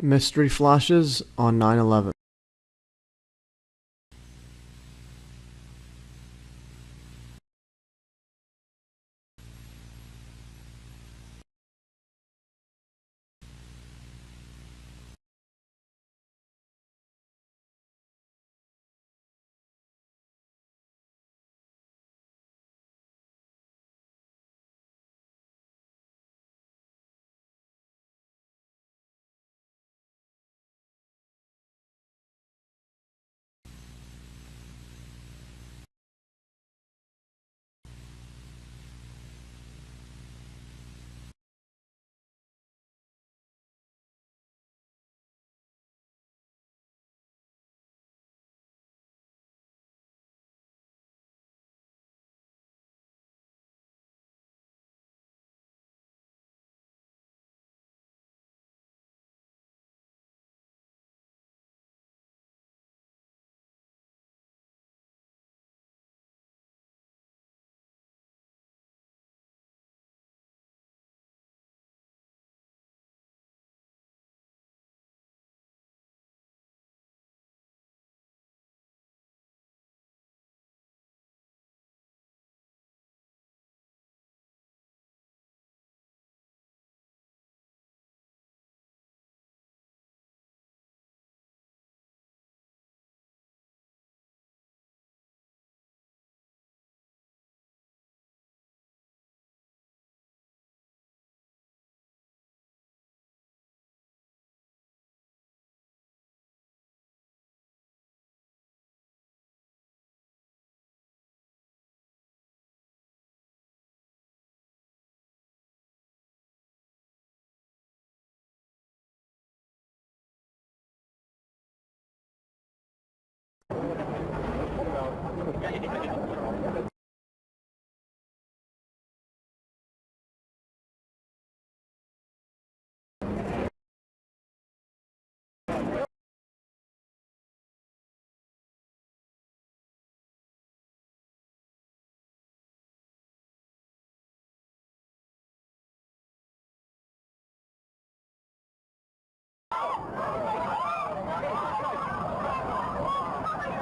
Mystery flashes on 9/11.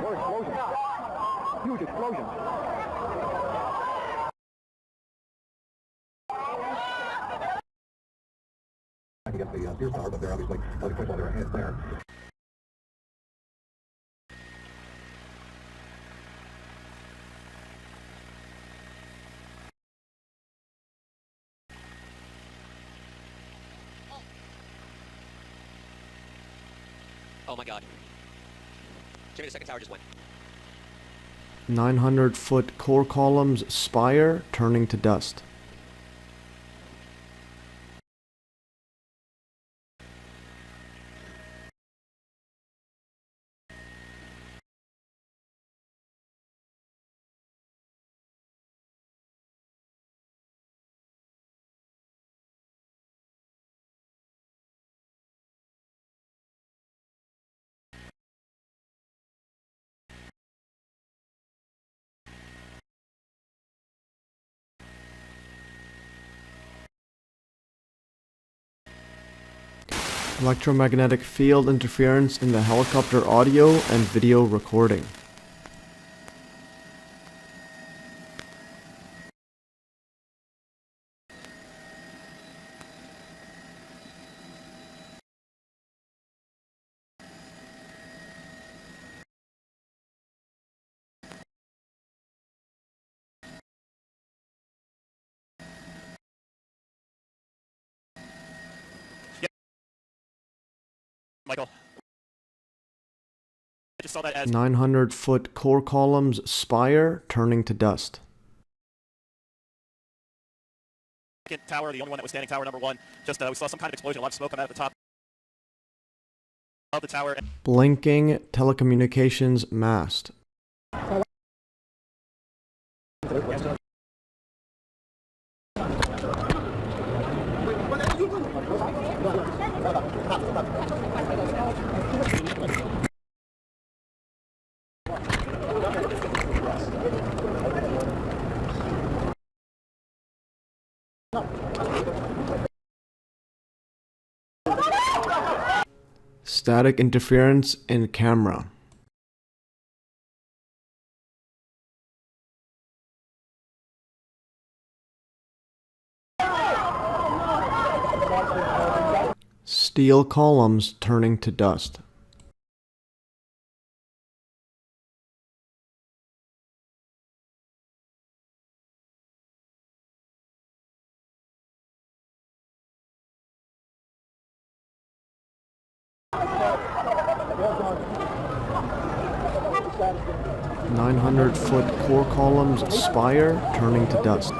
More explosions. Huge explosions. I can get the Sears Tower, but they're obviously really quick while they're ahead there. Oh my god. Jimmy, the second tower just went. 900-foot core columns Spire turning to dust. Electromagnetic field interference in the helicopter audio and video recording. Michael. I just saw that as 900-foot core columns Spire turning to dust. second tower, the only one that was standing, tower number one. Just we saw some kind of explosion, a lot of smoke come out of the top of the tower. Blinking telecommunications mast. Static interference in camera. Steel columns turning to dust. "900-foot core columns Spire turning to dust."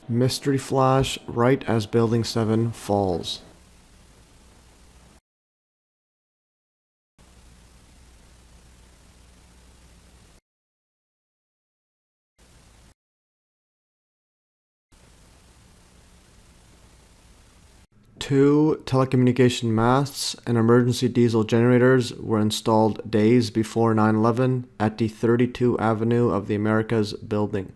Mystery flash right as Building 7 falls. Two telecommunication masts and emergency diesel generators were installed days before 9/11 at the 32 Avenue of the Americas building.